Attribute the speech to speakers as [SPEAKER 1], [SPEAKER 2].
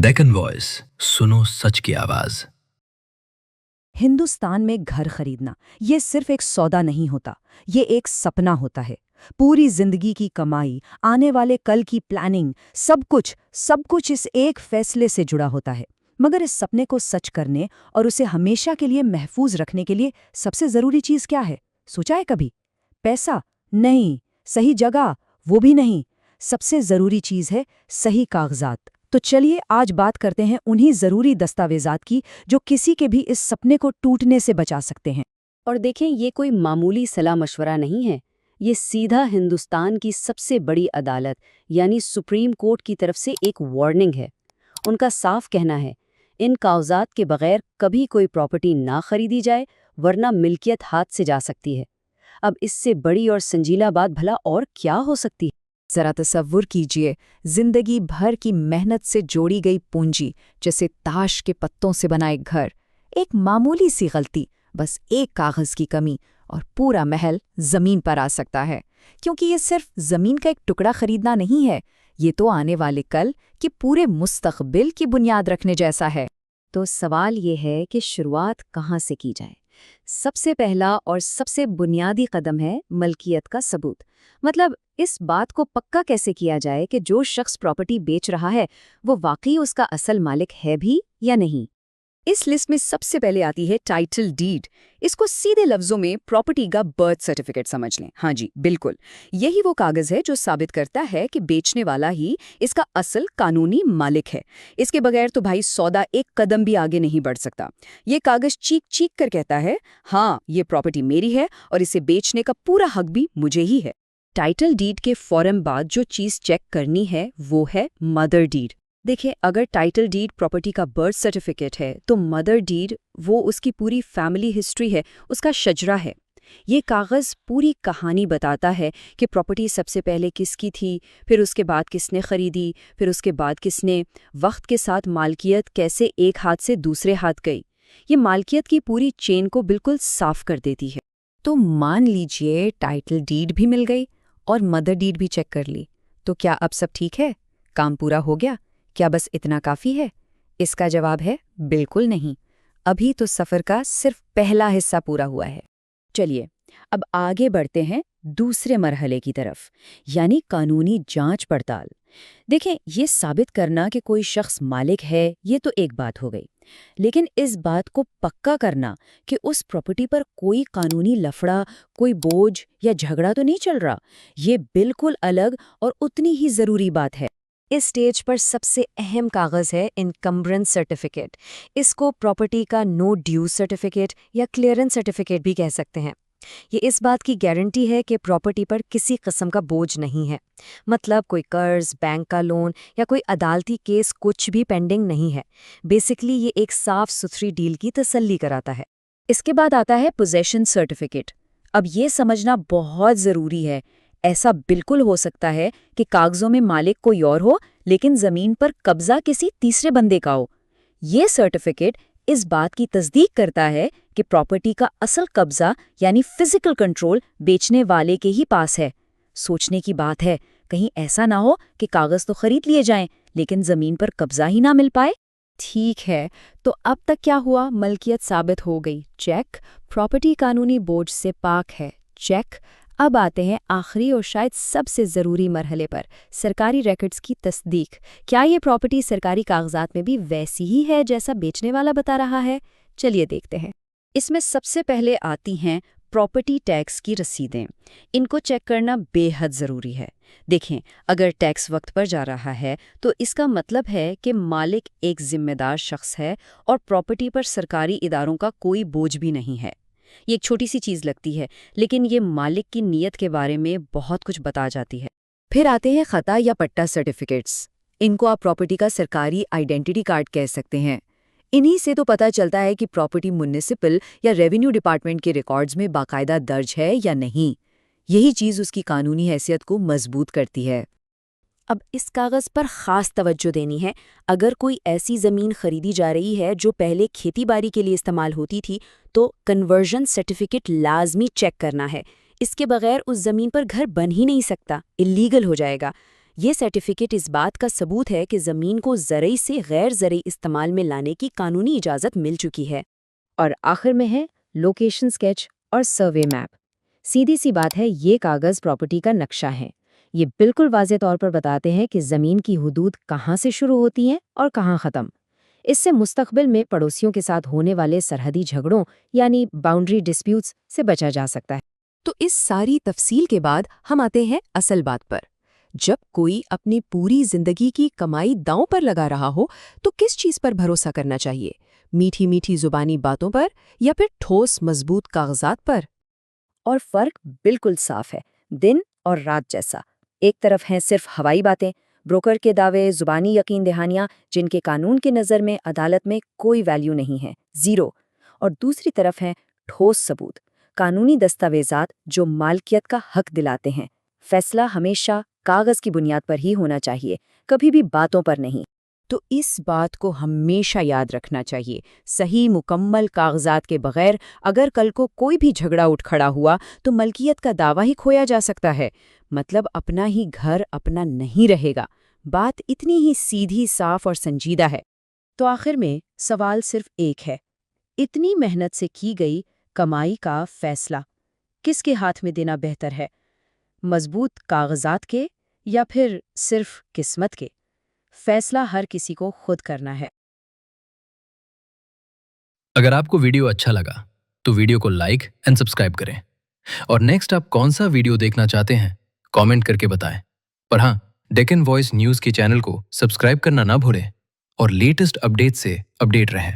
[SPEAKER 1] Deccan voice, सुनो सच की आवाज।
[SPEAKER 2] हिंदुस्तान में घर खरीदना ये सिर्फ एक सौदा नहीं होता, ये एक सपना होता है। पूरी जिंदगी की कमाई, आने वाले कल की प्लानिंग, सब कुछ इस एक फैसले से जुड़ा होता है। मगर इस सपने को सच करने और उसे हमेशा के लिए महफूज रखने के लिए सबसे जरूरी चीज क्या है? सोचा है कभी? पैसा? नहीं। सही जगह? वो भी नहीं। सबसे जरूरी चीज है सही कागजात। तो चलिए आज बात करते हैं उन्हीं जरूरी दस्तावेजात की जो किसी के भी इस सपने को टूटने से बचा सकते हैं।
[SPEAKER 3] और देखें, ये कोई मामूली सलाह मशवरा नहीं है। ये सीधा हिंदुस्तान की सबसे बड़ी अदालत यानी सुप्रीम कोर्ट की तरफ से एक वार्निंग है। उनका साफ कहना है, इन कागजात के बगैर कभी कोई प्रॉपर्टी ना खरीदी जाए, वरना मिल्कियत हाथ से जा सकती है। अब इससे बड़ी और संजीला बात भला और क्या हो सकती है?
[SPEAKER 2] जरा तसव्वुर कीजिए, जिंदगी भर की मेहनत से जोड़ी गई पूंजी, जैसे ताश के पत्तों से बना एक घर, एक मामूली सी गलती, बस एक कागज की कमी और पूरा महल जमीन पर आ सकता है। क्योंकि ये सिर्फ जमीन का एक टुकड़ा खरीदना नहीं है, ये तो आने वाले कल के पूरे मुस्तकबिल की बुनियाद रखने जैसा है।
[SPEAKER 3] तो सवाल ये है कि शुरुआत कहाँ से की जाए? सबसे पहला और सबसे बुनियादी कदम है मलकियत का सबूत। मतलब इस बात को पक्का कैसे किया जाए कि जो शख्स प्रॉपर्टी बेच रहा है वो वाकई उसका असल मालिक है भी या नहीं।
[SPEAKER 2] इस लिस्ट में सबसे पहले आती है टाइटल डीड। इसको सीधे लफ्जों में प्रॉपर्टी का बर्थ सर्टिफिकेट समझ लें। हाँ जी, बिल्कुल, यही वो कागज है जो साबित करता है कि बेचने वाला ही इसका असल कानूनी मालिक है। इसके बगैर तो भाई सौदा एक कदम भी आगे नहीं बढ़ सकता। ये कागज चीख चीख कर कहता है, हाँ ये प्रॉपर्टी मेरी है और इसे बेचने का पूरा हक भी मुझे ही है। टाइटल डीड के फौरन बाद जो चीज चेक करनी है वो है मदर डीड। देखिए, अगर टाइटल डीड प्रॉपर्टी का बर्थ सर्टिफिकेट है तो मदर डीड वो उसकी पूरी फैमिली हिस्ट्री है, उसका शजरा है। ये कागज़ पूरी कहानी बताता है कि प्रॉपर्टी सबसे पहले किसकी थी, फिर उसके बाद किसने खरीदी, फिर उसके बाद किसने। वक्त के साथ मालकियत कैसे एक हाथ से दूसरे हाथ गई, ये मालकियत की पूरी चेन को बिल्कुल साफ कर देती है। तो मान लीजिए टाइटल डीड भी मिल गई और मदर डीड भी चेक कर ली, तो क्या अब सब ठीक है? काम पूरा हो गया? क्या बस इतना काफ़ी है? इसका जवाब है बिल्कुल नहीं। अभी तो सफ़र का सिर्फ पहला हिस्सा पूरा हुआ है। चलिए अब आगे बढ़ते हैं दूसरे मरहले की तरफ, यानी कानूनी जांच पड़ताल। देखें, ये साबित करना कि कोई शख्स मालिक है ये तो एक बात हो गई, लेकिन इस बात को पक्का करना कि उस प्रॉपर्टी पर कोई कानूनी लफड़ा, कोई बोझ या झगड़ा तो नहीं चल रहा, ये बिल्कुल अलग और उतनी ही ज़रूरी बात है। इस स्टेज पर सबसे अहम कागज़ है इनकम्ब्रेंस सर्टिफिकेट। इसको प्रॉपर्टी का नो ड्यू सर्टिफिकेट या क्लियरेंस सर्टिफिकेट भी कह सकते हैं। ये इस बात की गारंटी है कि प्रॉपर्टी पर किसी किस्म का बोझ नहीं है। मतलब कोई कर्ज, बैंक का लोन या कोई अदालती केस कुछ भी पेंडिंग नहीं है। बेसिकली ये एक साफ सुथरी डील की तसल्ली कराता है। इसके बाद आता है पोजेशन सर्टिफिकेट। अब ये समझना बहुत ज़रूरी है। ऐसा बिल्कुल हो सकता है कि कागजों में मालिक कोई और हो, लेकिन जमीन पर कब्जा किसी तीसरे बंदे का हो। ये सर्टिफिकेट इस बात की तस्दीक करता है कि प्रॉपर्टी का असल कब्जा यानी फिजिकल कंट्रोल बेचने वाले के ही पास है। सोचने की बात है, कहीं ऐसा ना हो कि कागज तो खरीद लिए जाएं, लेकिन जमीन पर कब्जा ही ना मिल पाए। ठीक है, तो अब तक क्या हुआ? मलकियत साबित हो गई, चेक। प्रॉपर्टी कानूनी बोझ से पाक है, चेक। अब आते हैं आखिरी और शायद सबसे ज़रूरी मरहले पर, सरकारी रिकॉर्ड्स की तस्दीक। क्या ये प्रॉपर्टी सरकारी कागजात में भी वैसी ही है जैसा बेचने वाला बता रहा है? चलिए देखते हैं। इसमें सबसे पहले आती हैं प्रॉपर्टी टैक्स की रसीदें। इनको चेक करना बेहद ज़रूरी है। देखें, अगर टैक्स वक्त पर जा रहा है तो इसका मतलब है कि मालिक एक जिम्मेदार शख्स है और प्रॉपर्टी पर सरकारी इदारों का कोई बोझ भी नहीं है। ये एक छोटी सी चीज़ लगती है, लेकिन ये मालिक की नीयत के बारे में बहुत कुछ बता जाती है। फिर आते हैं खता या पट्टा सर्टिफिकेट्स। इनको आप प्रॉपर्टी का सरकारी आइडेंटिटी कार्ड कह सकते हैं। इन्हीं से तो पता चलता है कि प्रॉपर्टी म्युनिसिपल या रेवेन्यू डिपार्टमेंट के रिकॉर्ड्स में बाकायदा दर्ज है या नहीं। यही चीज़ उसकी कानूनी हैसियत को मजबूत करती है। अब इस कागज़ पर ख़ास तवज्जो देनी है। अगर कोई ऐसी ज़मीन खरीदी जा रही है जो पहले खेतीबाड़ी के लिए इस्तेमाल होती थी, तो कन्वर्जन सर्टिफिकेट लाजमी चेक करना है। इसके बगैर उस ज़मीन पर घर बन ही नहीं सकता, इलीगल हो जाएगा।
[SPEAKER 3] یہ سرٹیفکیٹ اس بات کا ثبوت ہے کہ زمین کو زرعی سے غیر زرعی استعمال میں لانے کی قانونی اجازت مل چکی ہے۔ اور آخر میں ہے لوکیشن سکیچ اور سروے میپ۔ سیدھی سی بات ہے، یہ کاغذ پراپرٹی کا نقشہ ہے۔ یہ بالکل واضح طور پر بتاتے ہیں کہ زمین کی حدود کہاں سے شروع ہوتی ہیں اور کہاں ختم۔ اس سے مستقبل میں پڑوسیوں کے ساتھ ہونے والے سرحدی جھگڑوں یعنی باؤنڈری ڈسپیوٹس سے بچا جا سکتا ہے۔
[SPEAKER 2] تو اس ساری تفصیل کے بعد ہم آتے ہیں اصل بات پر۔ جب کوئی اپنی پوری زندگی کی کمائی داؤں پر لگا رہا ہو تو کس چیز پر بھروسہ کرنا چاہیے؟ میٹھی میٹھی زبانی باتوں پر یا پھر ٹھوس مضبوط کاغذات پر؟
[SPEAKER 3] اور فرق بالکل صاف ہے، دن اور رات جیسا۔ ایک طرف ہیں صرف ہوائی باتیں، بروکر کے دعوے، زبانی یقین دہانیاں جن کے قانون کی نظر میں عدالت میں کوئی ویلیو نہیں ہے، زیرو۔ اور دوسری طرف ہیں ٹھوس ثبوت، قانونی دستاویزات جو مالکیت کا حق دلاتے ہیں۔ فیصلہ ہمیشہ کاغذ کی بنیاد پر ہی ہونا چاہیے، کبھی بھی باتوں پر نہیں۔
[SPEAKER 2] تو اس بات کو ہمیشہ یاد رکھنا چاہیے، صحیح مکمل کاغذات کے بغیر اگر کل کو کوئی بھی جھگڑا اٹھ کھڑا ہوا تو ملکیت کا دعویٰ ہی کھویا جا سکتا ہے، مطلب اپنا ہی گھر اپنا نہیں رہے گا۔ بات اتنی ہی سیدھی، صاف اور سنجیدہ ہے۔ تو آخر میں سوال صرف ایک ہے، اتنی محنت سے کی گئی کمائی کا فیصلہ کس کے ہاتھ میں دینا بہتر ہے؟ مضبوط کاغذات کے یا پھر صرف قسمت کے؟ فیصلہ ہر کسی کو خود کرنا ہے۔
[SPEAKER 1] اگر آپ کو ویڈیو اچھا لگا تو ویڈیو کو لائک اینڈ سبسکرائب کریں، اور نیکسٹ آپ کون سا ویڈیو دیکھنا چاہتے ہیں کامنٹ کر کے بتائیں۔ اور ہاں، ڈیکن وائس نیوز کے چینل کو سبسکرائب کرنا نہ بھولیں اور لیٹسٹ اپڈیٹ سے اپڈیٹ رہیں۔